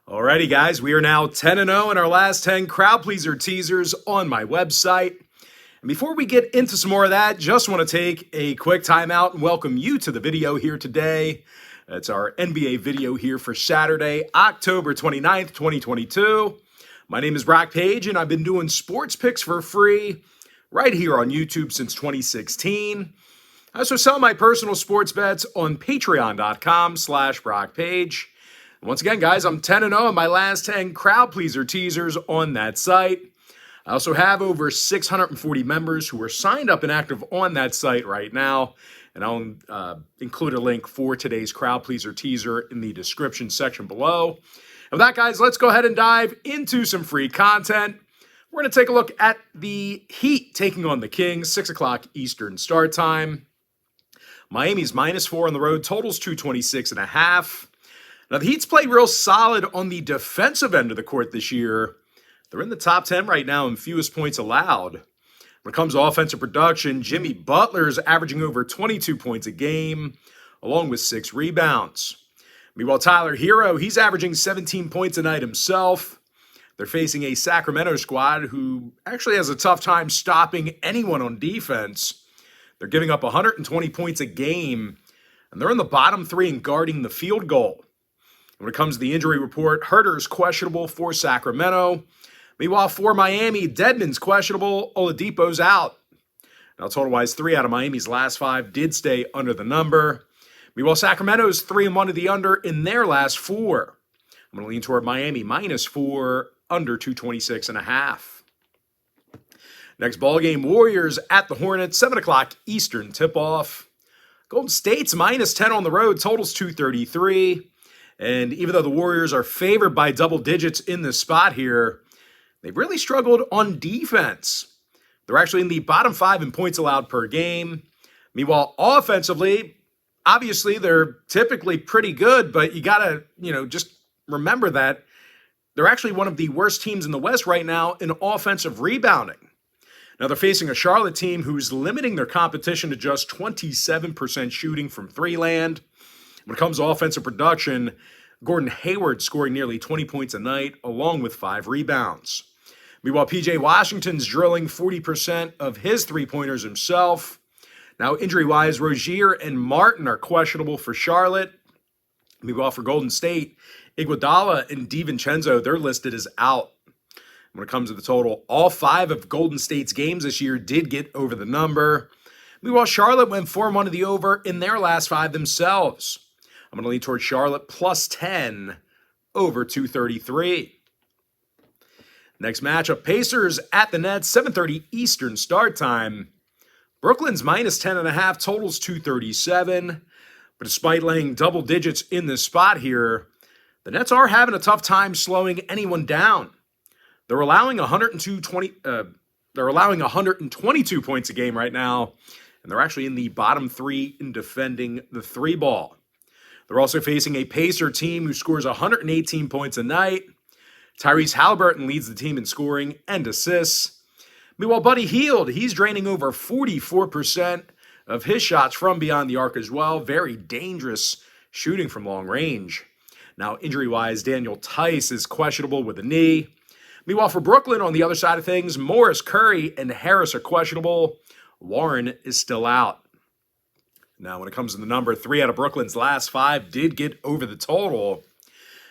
Alrighty, guys, we are now 10-0 in our last 10 crowd pleaser teasers on my website. And before we get into some more of that, just want to take a quick timeout and welcome you to the video here today. It's our NBA video here for Saturday, October 29th, 2022. My name is Brock Page, and I've been doing sports picks for free right here on YouTube since 2016. I also sell my personal sports bets on patreon.com/BrockPage. Once again, guys, I'm 10-0 in my last 10 crowd pleaser teasers on that site. I also have over 640 members who are signed up and active on that site right now. And I'll include a link for today's crowd pleaser teaser in the description section below. And with that, guys, let's go ahead and dive into some free content. We're going to take a look at the Heat taking on the Kings, 6 o'clock Eastern start time. Miami's -4 on the road, totals 226.5. Now, the Heat's played real solid on the defensive end of the court this year. They're in the top 10 right now in fewest points allowed. When it comes to offensive production, Jimmy Butler's averaging over 22 points a game, along with 6 rebounds. Meanwhile, Tyler Hero, he's averaging 17 points a night himself. They're facing a Sacramento squad who actually has a tough time stopping anyone on defense. They're giving up 120 points a game, and they're in the bottom 3 in guarding the field goal. When it comes to the injury report, Huerter's questionable for Sacramento. Meanwhile, for Miami, Dedmon's questionable, Oladipo's out. Now, total-wise, 3 out of Miami's last 5 did stay under the number. Meanwhile, Sacramento's 3-1 to the under in their last 4. I'm going to lean toward Miami, -4, under 226.5. Next ballgame, Warriors at the Hornets, 7 o'clock Eastern tip-off. Golden State's -10 on the road, totals 233. And even though the Warriors are favored by double digits in this spot here, they've really struggled on defense. They're actually in the bottom 5 in points allowed per game. Meanwhile, offensively, obviously they're typically pretty good, but you got to, just remember that they're actually one of the worst teams in the West right now in offensive rebounding. Now, they're facing a Charlotte team who's limiting their competition to just 27% shooting from three-land. When it comes to offensive production, Gordon Hayward scoring nearly 20 points a night, along with 5 rebounds. Meanwhile, P.J. Washington's drilling 40% of his three-pointers himself. Now, injury-wise, Rozier and Martin are questionable for Charlotte. Meanwhile, for Golden State, Iguodala and DiVincenzo, they're listed as out. When it comes to the total, all 5 of Golden State's games this year did get over the number. Meanwhile, Charlotte went 4-1 to the over in their last 5 themselves. I'm going to lean towards Charlotte +10 over 233. Next matchup, Pacers at the Nets, 7:30 Eastern start time. Brooklyn's -10.5, totals 237. But despite laying double digits in this spot here, the Nets are having a tough time slowing anyone down. They're allowing 122 points a game right now, and they're actually in the bottom 3 in defending the 3 ball. They're also facing a Pacer team who scores 118 points a night. Tyrese Halliburton leads the team in scoring and assists. Meanwhile, Buddy Hield, he's draining over 44% of his shots from beyond the arc as well. Very dangerous shooting from long range. Now, injury-wise, Daniel Tice is questionable with a knee. Meanwhile, for Brooklyn, on the other side of things, Morris, Curry, and Harris are questionable. Warren is still out. Now, when it comes to the number, 3 out of Brooklyn's last 5 did get over the total.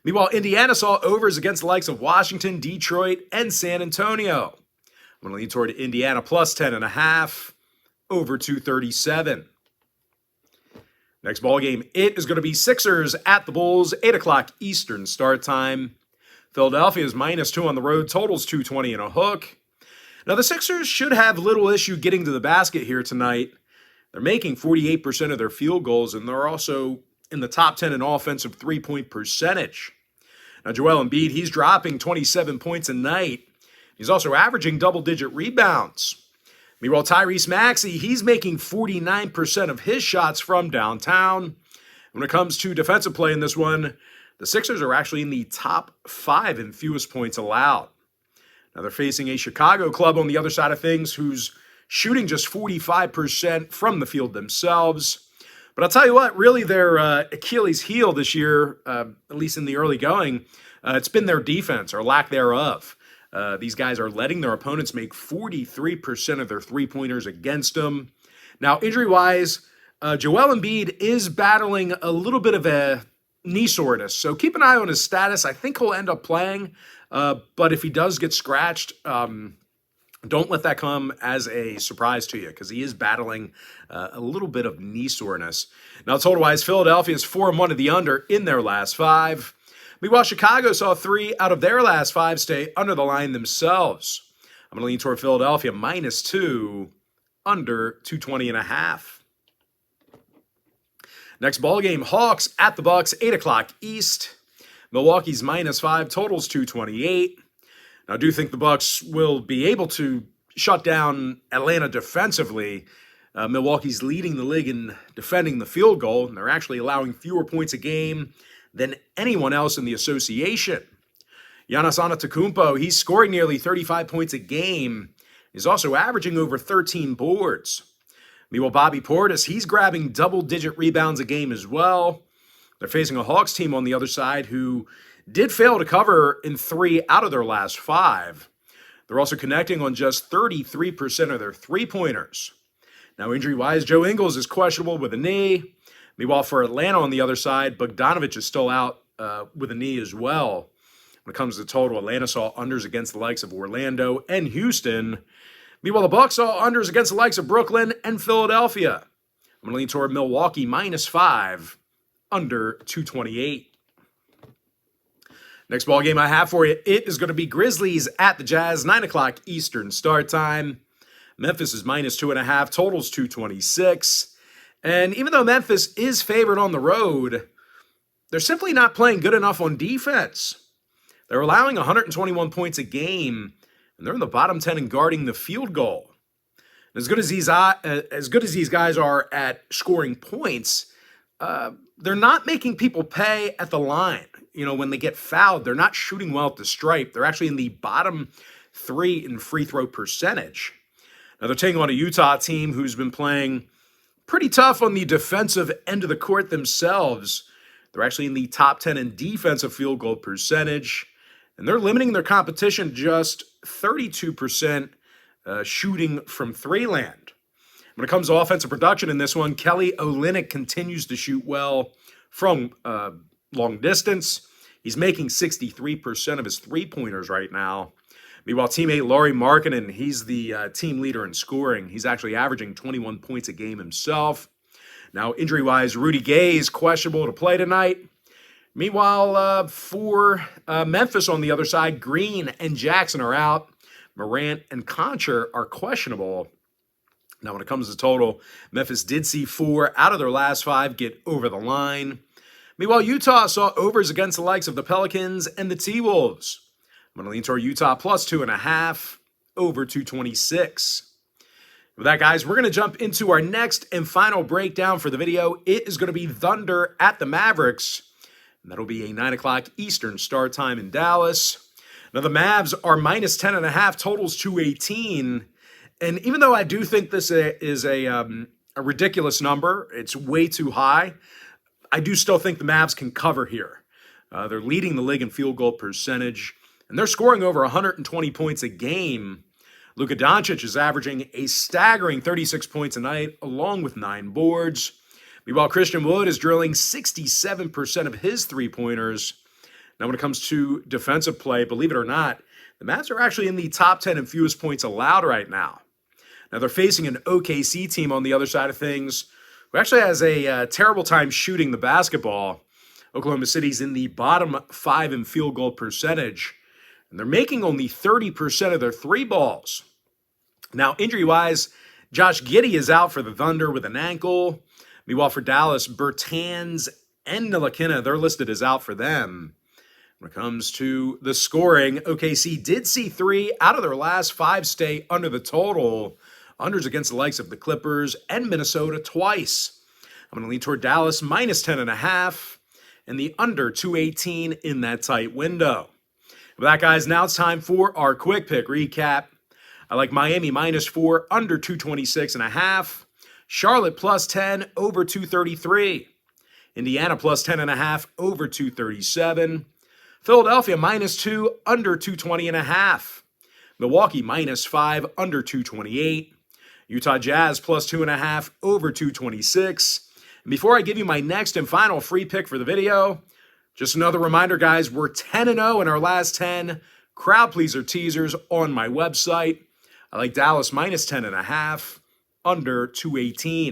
Meanwhile, Indiana saw overs against the likes of Washington, Detroit, and San Antonio. I'm going to lean toward Indiana +10.5 over 237. Next ball game, it is going to be Sixers at the Bulls, 8 o'clock Eastern start time. Philadelphia's -2 on the road, totals 220 and a hook. Now, the Sixers should have little issue getting to the basket here tonight. They're making 48% of their field goals, and they're also in the top 10 in offensive three-point percentage. Now, Joel Embiid, he's dropping 27 points a night. He's also averaging double-digit rebounds. Meanwhile, Tyrese Maxey, he's making 49% of his shots from downtown. When it comes to defensive play in this one, the Sixers are actually in the top 5 in fewest points allowed. Now, they're facing a Chicago club on the other side of things who's shooting just 45% from the field themselves. But I'll tell you what, really their Achilles heel this year, at least in the early going, It's been their defense or lack thereof. These guys are letting their opponents make 43% of their three-pointers against them. Now, injury-wise, Joel Embiid is battling a little bit of a knee soreness, so keep an eye on his status. I think he'll end up playing, but if he does get scratched, don't let that come as a surprise to you because he is battling a little bit of knee soreness. Now, total-wise, Philadelphia is 4-1 to the under in their last 5. Meanwhile, Chicago saw 3 out of their last 5 stay under the line themselves. I'm going to lean toward Philadelphia -2, under 220.5. Next ball game, Hawks at the Bucks, 8 o'clock East. Milwaukee's -5, totals 228. Now, I do think the Bucks will be able to shut down Atlanta defensively. Milwaukee's leading the league in defending the field goal, and they're actually allowing fewer points a game than anyone else in the association. Giannis Antetokounmpo, he's scoring nearly 35 points a game. He's also averaging over 13 boards. Meanwhile, Bobby Portis, he's grabbing double-digit rebounds a game as well. They're facing a Hawks team on the other side who did fail to cover in 3 out of their last 5. They're also connecting on just 33% of their three-pointers. Now, injury-wise, Joe Ingles is questionable with a knee. Meanwhile, for Atlanta on the other side, Bogdanović is still out with a knee as well. When it comes to total, Atlanta saw unders against the likes of Orlando and Houston. Meanwhile, the Bucks saw unders against the likes of Brooklyn and Philadelphia. I'm going to lean toward Milwaukee -5, under 228. Next ball game I have for you, it is going to be Grizzlies at the Jazz, 9 o'clock Eastern start time. Memphis is -2.5, totals 226. And even though Memphis is favored on the road, they're simply not playing good enough on defense. They're allowing 121 points a game, and they're in the bottom 10 in guarding the field goal. As good as these guys are at scoring points, they're not making people pay at the line. You know, when they get fouled, they're not shooting well at the stripe. They're actually in the bottom 3 in free throw percentage. Now, they're taking on a Utah team who's been playing pretty tough on the defensive end of the court themselves. They're actually in the top 10 in defensive field goal percentage, and they're limiting their competition to just 32% shooting from three-land. When it comes to offensive production in this one, Kelly Olynyk continues to shoot well from long distance. He's making 63% of his three-pointers right now. Meanwhile, teammate Lauri Markkanen, he's the team leader in scoring. He's actually averaging 21 points a game himself. Now, injury-wise, Rudy Gay is questionable to play tonight. Meanwhile, for Memphis on the other side, Green and Jackson are out. Morant and Concher are questionable. Now, when it comes to total, Memphis did see 4 out of their last 5 get over the line. Meanwhile, Utah saw overs against the likes of the Pelicans and the T-Wolves. I'm going to lean toward Utah +2.5, over 226. With that, guys, we're going to jump into our next and final breakdown for the video. It is going to be Thunder at the Mavericks. And that'll be a 9 o'clock Eastern start time in Dallas. Now, the Mavs are -10.5, totals 218. And even though I do think this is a ridiculous number, it's way too high, I do still think the Mavs can cover here. They're leading the league in field goal percentage, and they're scoring over 120 points a game. Luka Doncic is averaging a staggering 36 points a night, along with 9 boards. Meanwhile, Christian Wood is drilling 67% of his three-pointers. Now, when it comes to defensive play, believe it or not, the Mavs are actually in the top 10 in fewest points allowed right now. Now, they're facing an OKC team on the other side of things, who actually has a terrible time shooting the basketball. Oklahoma City's in the bottom 5 in field goal percentage, and they're making only 30% of their three balls. Now, injury-wise, Josh Giddey is out for the Thunder with an ankle. Meanwhile, for Dallas, Bertans and Ntilikina, they're listed as out for them. When it comes to the scoring, OKC did see 3 out of their last 5 stay under the total. Unders against the likes of the Clippers and Minnesota twice. I'm going to lean toward Dallas -10.5 and the under 218 in that tight window. With that, guys, now it's time for our quick pick recap. I like Miami -4, under 226.5. Charlotte +10, over 233. Indiana +10.5, over 237. Philadelphia -2, under 220.5. Milwaukee -5, under 228. Utah Jazz +2.5, over 226. And before I give you my next and final free pick for the video, just another reminder, guys, we're 10-0 in our last 10 crowd pleaser teasers on my website. I like Dallas -10.5, under 218.